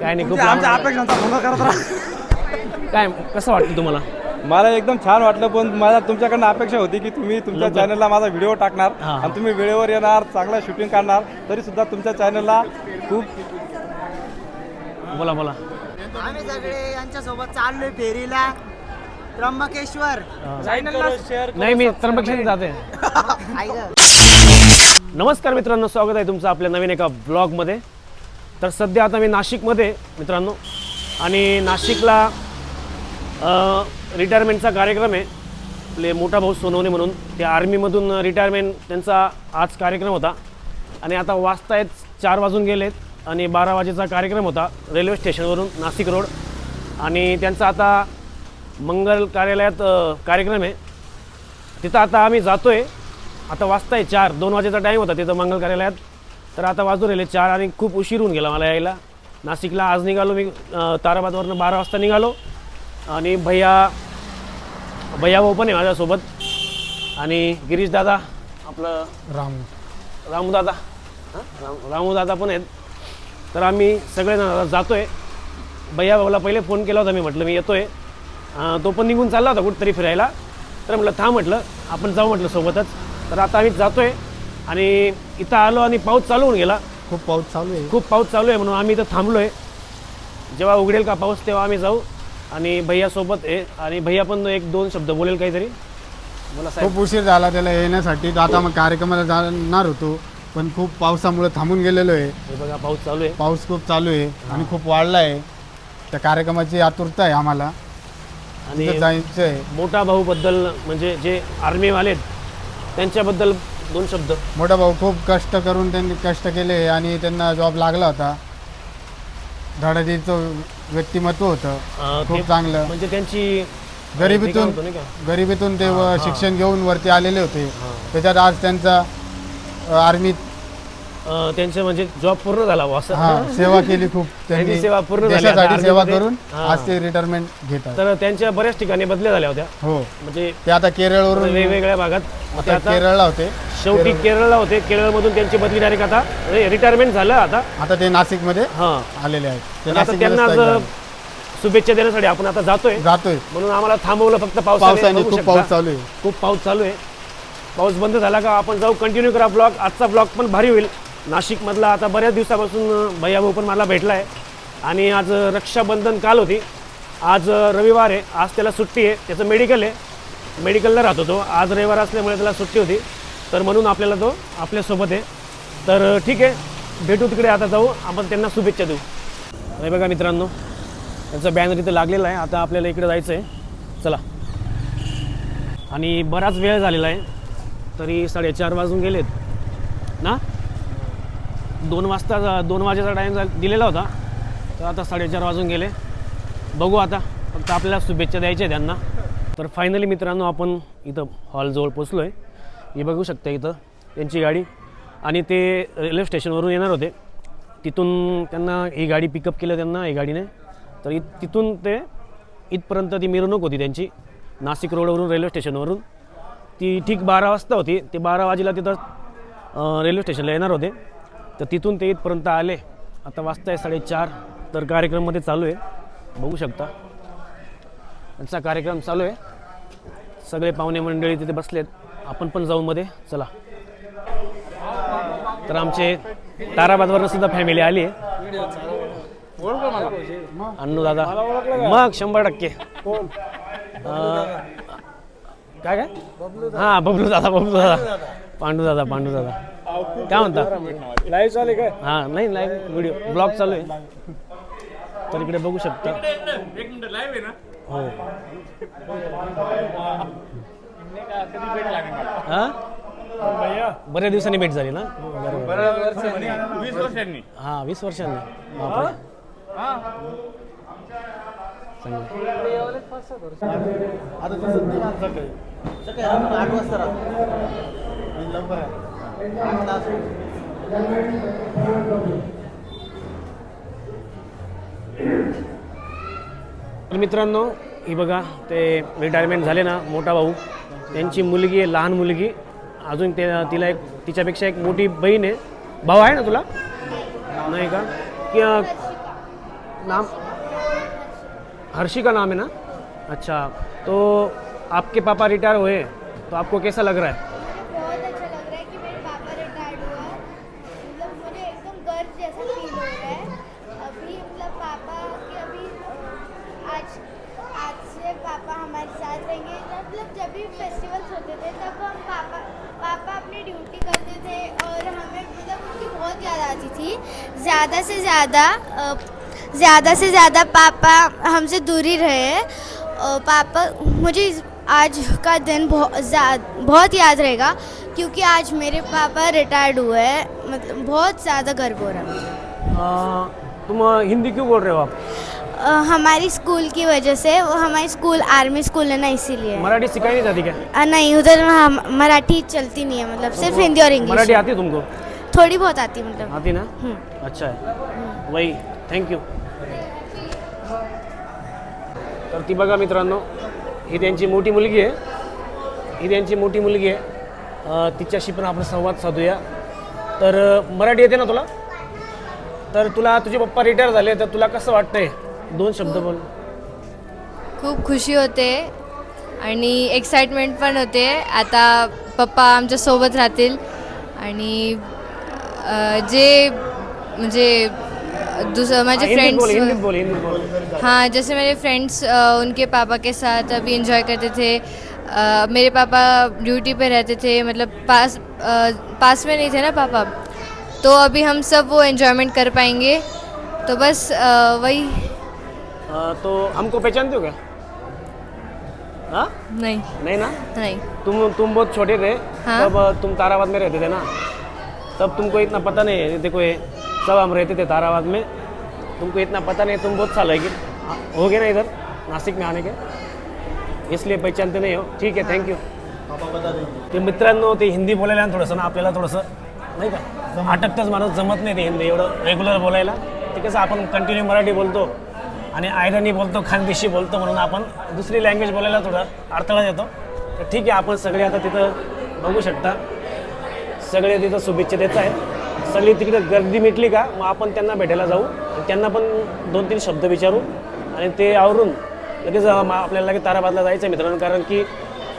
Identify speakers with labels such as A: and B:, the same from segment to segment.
A: काय नाही, खूप
B: आमच्या अपेक्षांचा भंग करत राहा.
A: काय कसं वाटतं तुम्हाला?
B: मला एकदम छान वाटलं, पण मला तुमच्याकडनं अपेक्षा होती की तुम्ही तुमच्या चॅनलला माझा व्हिडिओ टाकणार आणि तुम्ही वेळेवर येणार, चांगला शूटिंग करणार. तरी सुद्धा तुमच्या चॅनलला खूप
A: बोला बोला.
C: आम्ही सगळे यांच्यासोबत चाललोय फेरीला त्र्यंबकेश्वर.
A: नाही, मी त्र्यंबकेश्वर जाते. नमस्कार मित्रांनो, स्वागत आहे तुमचं आपल्या नवीन एका ब्लॉगमध्ये. तर सध्या आता मी नाशिकमध्ये मित्रांनो, आणि नाशिकला रिटायरमेंटचा कार्यक्रम आहे. आपले मोठा भाऊ सोनवणे म्हणून, ते आर्मीमधून रिटायरमेंट त्यांचा आज कार्यक्रम होता. आणि आता वाजतायत 4 वाजून गेलेत आणि 12 वाजेचा कार्यक्रम होता रेल्वे स्टेशनवरून नाशिक रोड. आणि त्यांचा आता मंगल कार्यालयात कार्यक्रम आहे. तिथं आता आम्ही जातो आहे. आता वाजताय 4, 2 वाजेचा टाईम होता तिथं मंगल कार्यालयात. तर आता वाजून राहिले 4 आणि खूप उशीर होऊन गेला मला यायला नाशिकला. आज निघालो मी ताराबादवरनं 12 वाजता निघालो. आणि भैया भाऊ पण आहे माझ्यासोबत, आणि गिरीश दादा, आपलं रामू दादा, रामू दादा पण आहेत. तर आम्ही सगळेजण जातो आहे. भैया भाऊला पहिले फोन केला होता मी, म्हटलं मी येतो आहे. तो पण निघून चालला होता कुठंतरी फिरायला. तर म्हटलं थांब, म्हटलं आपण जाऊ म्हटलं सोबतच. तर आता आम्ही जातो आहे आणि इथं आलो आणि पाऊस चालू होऊन गेला. खूप पाऊस चालू आहे म्हणून आम्ही इथं थांबलो आहे. जेव्हा उघडेल का पाऊस तेव्हा आम्ही जाऊ. आणि भैयासोबत आहे, आणि भैया पण 1-2 शब्द बोलेल काहीतरी. बोला साहेब.
D: खूप उशीर झाला त्याला येण्यासाठी. आता मग कार्यक्रमाला जाणार होतो, पण खूप पावसामुळे थांबून गेलेलो आहे.
A: हे बघा पाऊस चालू आहे.
D: पाऊस खूप चालू आहे आणि खूप वाढला आहे. त्या कार्यक्रमाची आतुरता आहे आम्हाला,
A: आणि
D: जायचं आहे.
A: मोठा भाऊ बद्दल, म्हणजे जे आर्मीवाले त्यांच्याबद्दल 2 शब्द.
D: मोठा भाऊ खूप कष्ट करून त्यांनी कष्ट केले आणि त्यांना जॉब लागला होता. धडाडीचं व्यक्तिमत्व होतं, खूप चांगलं.
A: म्हणजे त्यांची
D: गरिबीतून ते शिक्षण घेऊन वरती आलेले होते. त्याच्यात आज त्यांचा आर्मीत
A: त्यांचं म्हणजे जॉब पूर्ण झाला असं.
D: सेवा केली खूप
A: त्यांनी, सेवा पूर्ण झाली.
D: देशासाठी सेवा करून आज ते रिटायरमेंट घेतात.
A: तर त्यांच्या बऱ्याच ठिकाणी बदल्या झाल्या होत्या.
D: हो,
A: म्हणजे
D: ते आता केरळवरून
A: वेगवेगळ्या भागात.
D: आता केरळला होते.
A: शेवटी केरळला होते. केरळमधून त्यांची बदली डायरेक्ट आता रिटायरमेंट झालं. आता
D: ते नाशिकमध्ये
A: हां
D: आलेले आहेत.
A: आता त्यांना शुभेच्छा देण्यासाठी आपण आता जातोय म्हणून आम्हाला थांबवलं फक्त पावसाने.
D: खूप पाऊस चालू आहे.
A: खूप पाऊस चालू आहे. पाऊस बंद झाला का आपण जाऊ, कंटिन्यू करा ब्लॉग. आजचा ब्लॉग पण भारी होईल नाशिकमधला. आता बऱ्याच दिवसापासून भैया भाऊ पण मला भेटला आहे. आणि आज रक्षाबंधन काल होती, आज रविवार आहे. आज त्याला सुट्टी आहे, त्याचं मेडिकल आहे, मेडिकलला राहतो तो. आज रविवार असल्यामुळे त्याला सुट्टी होती, तर म्हणून आपल्याला तो आपल्यासोबत आहे. तर ठीक आहे, भेटू तिकडे. आता जाऊ आपण, त्यांना शुभेच्छा देऊ. हे बघा मित्रांनो, त्यांचा बॅनर इथं लागलेला आहे. आता आपल्याला इकडे जायचं आहे, चला. आणि बराच वेळ झालेला आहे, तरी 4:30 वाजून गेलेत ना. 2 वाजेचा टाईम दिलेला होता, तर आता 4:30 वाजून गेले. बघू आता, फक्त आपल्याला शुभेच्छा द्यायच्या आहे त्यांना. तर फायनली मित्रांनो, आपण इथं हॉलजवळ पोचलो आहे. हे बघू शकता इथं त्यांची गाडी. आणि ते रेल्वे स्टेशनवरून येणार होते, तिथून त्यांना ही गाडी पिकअप केलं त्यांना, ही गाडीने. तर तिथून ते इथपर्यंत ती मिरवणूक होती त्यांची, नाशिक रोडवरून रेल्वे स्टेशनवरून. ती ठीक 12 वाजता होती. ते 12 वाजेला तिथं रेल्वे स्टेशनला येणार होते. तर तिथून ते इथपर्यंत आले. आता वाजता आहे 4:30. तर कार्यक्रममध्ये चालू आहे, बघू शकता त्यांचा कार्यक्रम चालू आहे. सगळे पाहुणे मंडळी तिथे बसलेत. आपण पण जाऊ मध्ये, चला. तर आमचे ताराबादवरनं सुद्धा फॅमिली आली आहे. अन्नू दादा, मग 100%. काय हां, बबलू दादा, पांडू दादा. काय म्हणता?
B: लाईव्ह चालू काय?
A: हां, नाही लाईव्ह व्हिडिओ ब्लॉग चालू आहे. तर इकडे बघू शकता. हो. हां, बऱ्याच दिवसांनी भेट झाली ना. बरोबर,
B: 20 वर्षांनी.
A: हां, 20 वर्षांनी. बापरे, चांगलं. तर मित्रांनो, ही बघा, ते रिटायरमेंट झाले ना मोठा भाऊ, त्यांची मुलगी आहे, लहान मुलगी. अजून तिला तिच्यापेक्षा एक मोठी बहीण आहे. भाऊ आहे ना तुला? नाही का? नाम हर्षी का नाम है ना? अच्छा, तो आपके पापा रिटायर हुए तो आपको कैसा लग रहा है?
E: बहुत अच्छा लग रहा है कि मेरे पापा रिटायर्ड हुआ है। मतलब मुझे एकदम गर्व जैसा फील हो रहा है अभी। मतलब पापा के अभी आज से पापा हमारे साथ रहेंगे। मतलब जब भी फेस्टिवल्स होते थे तब हम पापा अपनी ड्यूटी करते थे और हमें मतलब उनकी बहुत याद आती थी। ज़्यादा से ज़्यादा पापा हमसे दूर ही रहे। पापा मुझे आज का दिन बहुत याद रहेगा क्योंकि आज मेरे पापा रिटायर्ड हुए हैं। मतलब बहुत ज़्यादा गर्व हो रहा है मुझे।
A: तुम हिंदी क्यों बोल रहे हो आप?
E: हमारी स्कूल की वजह से, वो हमारी स्कूल आर्मी स्कूल है ना, इसीलिए।
A: मराठी सिखाई नहीं जाती क्या?
E: नहीं, उधर मराठी चलती नहीं है। मतलब सिर्फ हिंदी और इंग्लिश।
A: मराठी आती है तुमको?
E: थोड़ी बहुत आती है मतलब।
A: आती ना? अच्छा आहे. वही, थँक्यू. तर ती बघा मित्रांनो, ही त्यांची मोठी मुलगी आहे. तिच्याशी पण आपण संवाद साधूया. तर मराठी येते ना तुला? तर तुला तुझे पप्पा रिटायर झाले तर तुला कसं वाटतंय? 2 शब्द बोल.
F: खूप खुशी होते आणि एक्साइटमेंट पण होते. आता पप्पा आमच्या सोबत राहतील आणि जे म्हणजे माझे
A: हिंदीत
F: फ्रेंड्स,
A: बोल.
F: हाँ, जैसे मेरे फ्रेंड्स उनके पापा के साथ अभी एंजॉय करते थे। मेरे पापा ड्यूटी पे रहते थे, मतलब पास में नहीं थे ना पापा, तो अभी हम सब वो एंजॉयमेंट कर पाएंगे। तो बस वही।
A: तो हमको पहचानते हो क्या? हाँ? नहीं ना?
F: नहीं।
A: तुम बहुत छोटे थे।
F: हाँ।
A: तब तुम ताराबाद में रहते थे ना? तब तुमको इतना पता नहीं है। देखो ये सब हम रहते थे ताराबाद में, तुमको इतना पता नहीं। तुम बहुत साल हो गए ना इधर नासिक में आने के, इसलिए पहचानते नहीं हो. ठीक आहे, थँक्यू. ते मित्रांनो, ते हिंदी बोलायला ना थोडंसं ना आपल्याला थोडंसं नाही का अटकतंच, माणूस जमत नाही ते हिंदी एवढं रेग्युलर बोलायला. ते कसं आपण कंटिन्यू मराठी बोलतो आणि आयरनी बोलतो, खानदेशी बोलतो, म्हणून आपण दुसरी लँग्वेज बोलायला थोडा अडथळा येतो. तर ठीक आहे, आपण सगळे आता तिथं बघू शकता, सगळे तिथं शुभेच्छा देत आहेत. सगळी तिकडे गर्दी मिटली का मग आपण त्यांना भेटायला जाऊ आणि त्यांना पण 2-3 शब्द विचारू आणि ते आवरून लगेच आपल्याला लगेच ताराबादला जायचं आहे मित्रांनो. कारण की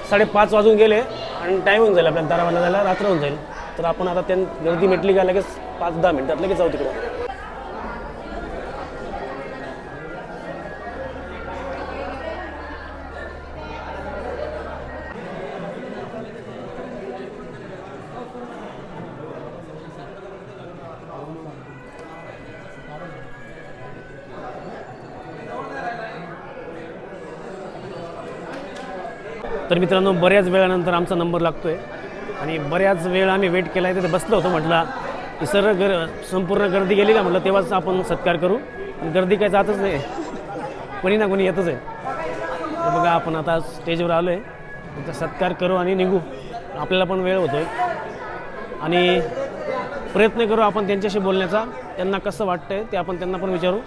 A: 5:30 वाजून गेले आणि टाईम होऊन जाईल आपल्याला ताराबादला जायला, रात्र होऊन जाईल. तर आपण आता गर्दी मिटली का लगेच 5-10 मिनिटात लगेच जाऊ तिकडे. तर मित्रांनो, बऱ्याच वेळानंतर आमचा नंबर लागतो आहे आणि बऱ्याच वेळ आम्ही वेट केला आहे. तिथे बसलो होतो, म्हटलं की संपूर्ण गर्दी गेली का म्हटलं तेव्हाच आपण सत्कार करू. गर्दी काय जातच नाही, कोणी ना कोणी येतच आहे. तर बघा, आपण आता स्टेजवर आलो आहे, त्याचा सत्कार करू आणि निघू. आपल्याला पण वेळ होतो आहे आणि प्रयत्न करू आपण त्यांच्याशी बोलण्याचा. त्यांना कसं वाटतंय ते आपण त्यांना पण विचारू.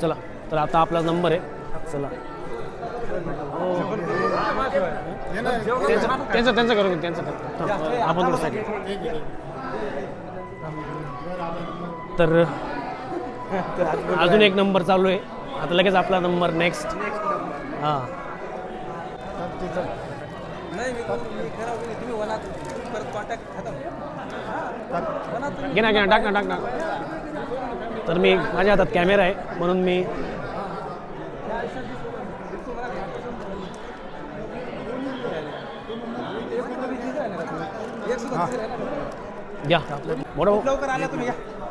A: चला, तर आता आपला नंबर आहे. चला, त्यांचं करू. आपण थोडं साईड. तर अजून एक नंबर चालू आहे, आता लगेच आपला नंबर नेक्स्ट. हां, घे ना, टाक ना. तर मी माझ्या हातात कॅमेरा आहे म्हणून मी घ्या. मोठा भाऊ,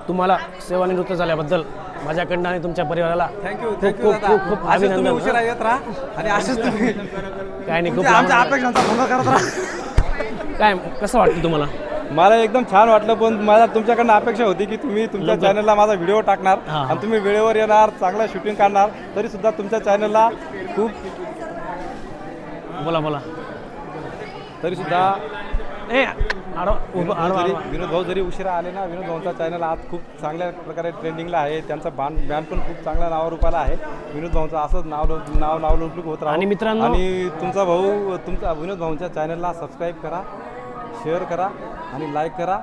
A: तुम्हाला सेवानिवृत्त झाल्याबद्दल माझ्याकडनं आणि तुमच्या परिवाराला
B: थँक्यू.
A: खूप अभिनंदन.
B: उशिरा येत राहा आणि असेच तुम्ही
A: काय नाही, खूप
B: आमच्या अपेक्षांचा भंग करत राहा.
A: काय कसं वाटतं तुम्हाला?
B: मला एकदम छान वाटलं, पण मला तुमच्याकडनं अपेक्षा होती की तुम्ही तुमच्या चॅनलला माझा व्हिडिओ टाकणार आणि तुम्ही वेळेवर येणार, चांगला शूटिंग काढणार. तरी सुद्धा तुमच्या चॅनलला खूप
A: बोला
B: तरी सुद्धा
A: आडवा.
B: विनोद भाऊ जरी उशिरा आले ना, विनोद भाऊंचा चॅनल आज खूप चांगल्या प्रकारे ट्रेंडिंगला आहे. त्यांचा बँड पण खूप चांगल्या नावारूपाला आहे. विनोद भाऊंचं असंच नावलौकिक होत राहा.
A: आणि मित्रांनो,
B: आणि तुमचा विनोद भाऊंच्या चॅनलला सबस्क्राईब करा, शेअर करा आणि लाईक करा.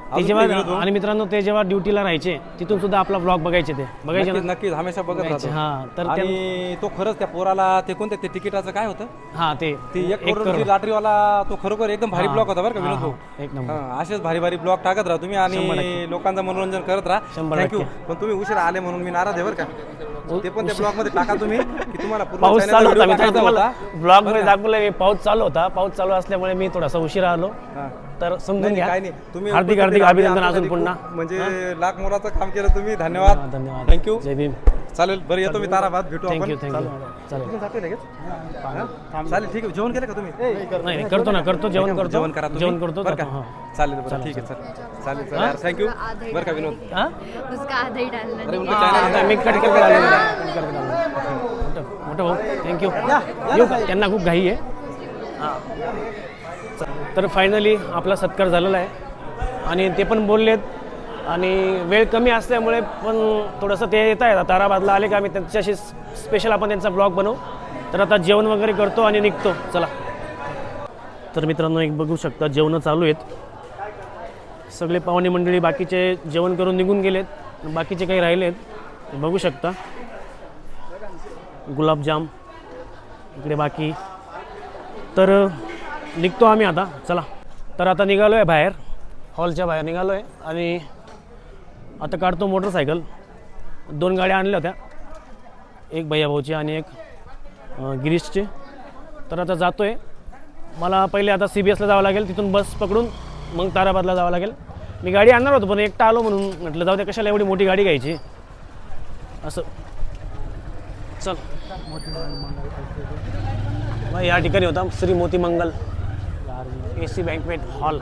A: ते
B: अजून
A: जेव्हा
B: काही विनोद भाऊ?
A: आणि मित्रांनो ते जेव्हा ड्युटीला राहायचे तिथून सुद्धा आपला ब्लॉग बघायचे ते बघायचे
B: नक्कीच
A: ना
B: नक्कीच हमेशा बघत
A: बघायचे,
B: राहतो
A: हां तर त्या
B: आणि तो खरंच त्या पोराला ते कोणते ते तिकिटाचं काय होतं
A: हां ते
B: ती एक करोडची लॉटरीवाला तो खरोखर एकदम भारी ब्लॉग होता बरं का विनोद भाऊ
A: एक नंबर
B: हां, असेच भारी भारी ब्लॉग टाकत राहा तुम्ही आणि लोकांचं मनोरंजन करत राहा
A: 100%
B: थँक्यू पण तुम्ही उशीर आले म्हणून मी नाराज आहे बरं का ते पण त्या ब्लॉग मध्ये टाका तुम्ही की तुम्हाला पूर्ण
A: पाऊस
B: channel ला
A: चालू होता
B: video
A: मित्रांनो,
B: टाकायचा
A: तुम्हाला
B: होता.
A: ब्लॉग मध्ये दाखवलं मी पाऊस चालू होता पाऊस चालू असल्यामुळे मी थोडासा उशिरा आलो
B: हां.
A: तर समजून
B: नाही,
A: घ्या
B: काही नाही तुम्ही
A: हार्दिक
B: उपस्थित
A: हार्दिक
B: राहा.
A: अभिनंदन अजून
B: आमच्यासाठी
A: पुन्हा
B: खूप म्हणजे लाख मोलाचं काम केलं तुम्ही धन्यवाद
A: धन्यवाद
B: थँक्यू
A: जय भीम
B: चालेल बरं येतो मी ताराबाद भेटू आपण
A: थँक्यू थँक्यू चालेल
B: तुम्ही जातोय लगेच हां? चालेल ठीक आहे जेवण केलं का तुम्ही
A: नाही नाही, करतो ना करतो जेवण करतो
B: जेवण करा तुम्ही.
A: जेवण करतो
B: बरं
A: जातो, हां.
B: का चालेल बरं ठीक आहे चल चालेल चल यार थँक्यू बरं का विनोद
A: हां?
F: उसका आधा ही डालना
B: अरे उनका
A: हां,
B: चॅनल
A: आता मी कट करके आलेलो आहे. कट करके आलेलो आहे. मोठं भाऊ थँक्यू येऊ का त्यांना खूप घाई आहे तर फायनली आपला सत्कार झालेला आहे आणि ते पण बोललेत आणि वेळ कमी असल्यामुळे पण थोडंसं ते येत आहेत ताराबादला आले का आम्ही त्यांच्याशी स्पेशल आपण त्यांचा ब्लॉग बनवू तर आता जेवण वगैरे करतो आणि निघतो चला तर मित्रांनो एक बघू शकता जेवणं चालू आहेत सगळे पाहुणे मंडळी बाकीचे जेवण करून निघून गेलेत बाकीचे काही राहिलेत बघू शकता गुलाबजाम इकडे बाकी तर निघतो आम्ही आता चला तर आता निघालो आहे बाहेर हॉलच्या बाहेर निघालो आहे आणि आता काढतो मोटरसायकल 2 गाड्या आणल्या होत्या एक भैयाभाऊची आणि एक गिरीशची तर आता जातो आहे मला पहिले आता CBSला जावं लागेल तिथून बस पकडून मग ताराबादला जावं लागेल मी गाडी आणणार होतो पण एकटा आलो म्हणून म्हटलं जाऊ दे कशाला एवढी मोठी गाडी घ्यायची असं चल मग या ठिकाणी होता श्री मोती मंगल AC बँकवेट हॉल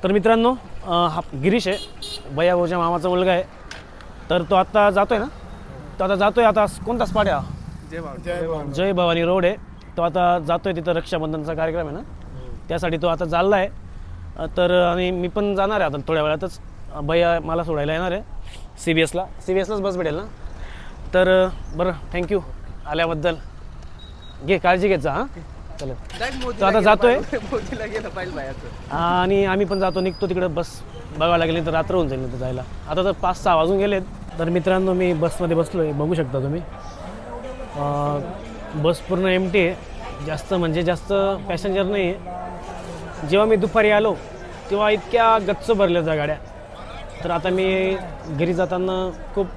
A: तर मित्रांनो हा गिरीश आहे भैयाभाऊच्या मामाचा मुलगा आहे तर तो आता जातोय ना तो आता जातोय आता कोणता स्पॉट आहे हा? जय भवानी रोड आहे तो आता जातोय तिथं रक्षाबंधनचा कार्यक्रम आहे ना त्यासाठी तो आता चालला आहे तर आणि मी पण जाणार आहे आता थोड्या वेळातच भैया मला सोडायला येणार आहे CBSलाच बस भेटेल ना तर बरं थँक्यू आल्याबद्दल घे काळजी घेत जा हां चालेल तो आता जातोय आणि आम्ही पण जातो निघतो तिकडे बस बघावं लागेल तर रात्र होऊन जाईल तिथं जायला आता तर 5-6 वाजून गेलेत तर मित्रांनो मी बसमध्ये बसलो आहे बघू शकता तुम्ही बस पूर्ण एमटी आहे जास्त म्हणजे जास्त पॅसेंजर नाही आहे जेव्हा मी दुपारी आलो तेव्हा इतक्या गच्च भरल्या त्या गाड्या तर आता मी घरी जाताना खूप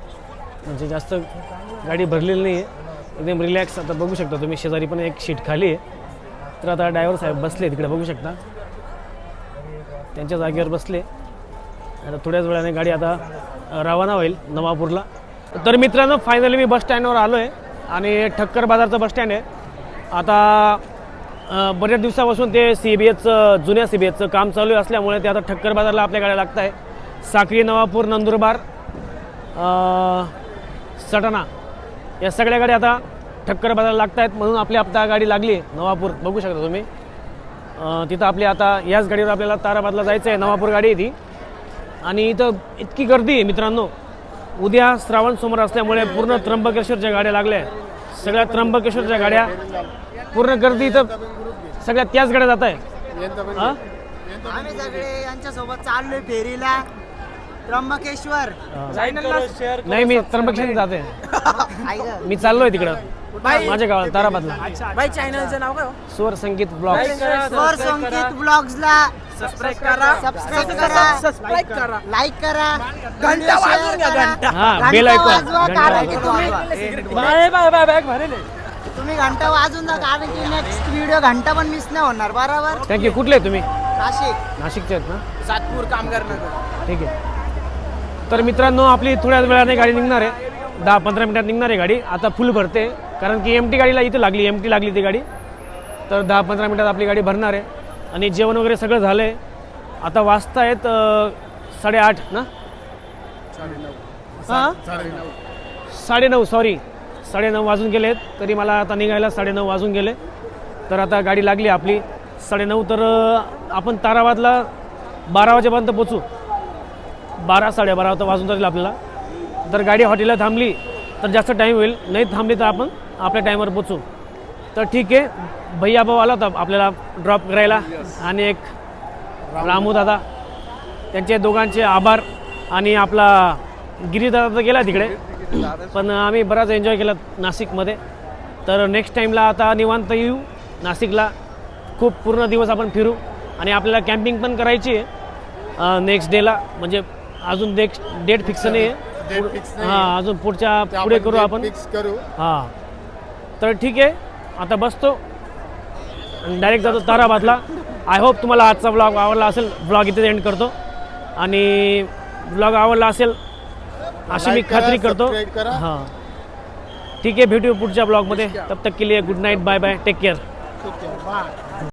A: म्हणजे जास्त गाडी भरलेली नाही आहे एकदम रिलॅक्स आता बघू शकता तुम्ही शेजारी पण एक सीट खाली आहे तर आता ड्रायव्हर साहेब बसले तिकडे बघू शकता त्यांच्या जागेवर बसले आता थोड्याच वेळाने गाडी आता रवाना होईल नवापूरला तर मित्रांनो फायनली मी बस स्टँडवर आलो आहे आणि ठक्कर बाजारचं बस स्टँड आहे आता बऱ्याच दिवसापासून ते जुन्या CBSचं काम चालू असल्यामुळे ते आता ठक्कर बाजारला आपल्या गाड्या लागत आहे साक्री नवापूर नंदुरबार सटाणा या सगळ्या गाड्या आता ठक्कर बाजारला लागत आहेत म्हणून आपली आता गाडी लागली आहे नवापूर बघू शकता तुम्ही तिथं आपली आता याच गाडीवर आपल्याला ताराबादला जायचं आहे नवापूर गाडी आहे ती आणि इथं इतकी गर्दी आहे मित्रांनो उद्या श्रावण सोमवार असल्यामुळे पूर्ण त्र्यंबकेश्वरच्या गाड्या लागल्या आहेत सगळ्या त्र्यंबकेश्वरच्या गाड्या पूर्ण गर्दी इथं सगळ्या त्याच गाड्या जात आहे हां
C: आम्ही सगळे यांच्यासोबत चाललोय फेरीला त्र्यंबकेश्वर
A: नाही मी त्र्यंबकेश्वर जाते
C: ऐक
A: मी चाललोय तिकडं माझ्या गावात ताराबादला
G: बाई चॅनलचं नाव काय हो?
A: स्वर संगीत ब्लॉग
C: स्वर संकेत ब्लॉग्सला
G: सबस्क्राईब करा
C: सबस्क्राईब करा
G: सबस्क्राईब करा
C: लाईक करा
G: घंटा वाजवून घ्या घंटा
A: हां बेल आयकॉन
C: वाजवा,
A: घंटा
C: कारण की
A: वाजवा.
G: बाय बॅग भरेल
C: तुम्ही घंटा वाजून जा कारण की नेक्स्ट व्हिडिओ घंटा पण मिस नाही होणार बरोबर
A: थँक्यू कुठले आहे तुम्ही
C: नाशिक
A: नाशिकचे आहेत ना
G: सातपूर कामगार नगर
A: ठीक आहे तर मित्रांनो आपली थोड्याच वेळाने गाडी निघणार आहे 10-15 मिनिटात निघणार आहे गाडी आता फुल भरते कारण की एमटी गाडीला इथे लागली एमटी लागली ती गाडी तर 10-15 मिनिटात आपली गाडी भरणार आहे आणि जेवण वगैरे सगळं झालं आहे आता वाजता आहेत 8:30 ना हां 9:30 सॉरी 9:30 वाजून गेलेत तरी मला आता निघायला 9:30 वाजून गेले तर आता गाडी लागली आपली 9:30 तर आपण ताराबादला 12 वाजेपर्यंत पोचू 12-12:30 वाजून जातील आपल्याला जर गाडी हॉटेलला थांबली तर जास्त टाईम होईल नाही थांबली तर आपण आपल्या टाईमवर पोचू. तर ठीक आहे, भैया भाऊ आला होता आपल्याला ड्रॉप करायला आणि एक रामू दादा, त्यांचे दोघांचे आभार. आणि आपला गिरीदादा तर गेला तिकडे, पण आम्ही बराच एन्जॉय केला नाशिकमध्ये. तर नेक्स्ट टाईमला आता निवांत येऊ नाशिकला, खूप पूर्ण दिवस आपण फिरू आणि आपल्याला कॅम्पिंग पण करायची आहे नेक्स्ट डेला. म्हणजे अजून नेक्स्ट डेट फिक्स नाही आहे, हां अजून पुढे करू आपण
D: फिक्स करू.
A: हां. तर ठीक आहे, आता बसतो आणि डायरेक्ट जातो ताराबादला. आय होप तुम्हाला आजचा ब्लॉग आवडला असेल. ब्लॉग इथे एंड करतो आणि ब्लॉग आवडला असेल अशी मी
D: Like करा,
A: खात्री करतो.
D: subscribe करा.
A: हां ठीक आहे, भेटू पुढच्या ब्लॉगमध्ये. तब तक के लिए good night, bye bye, take care.
D: ठीक आहे.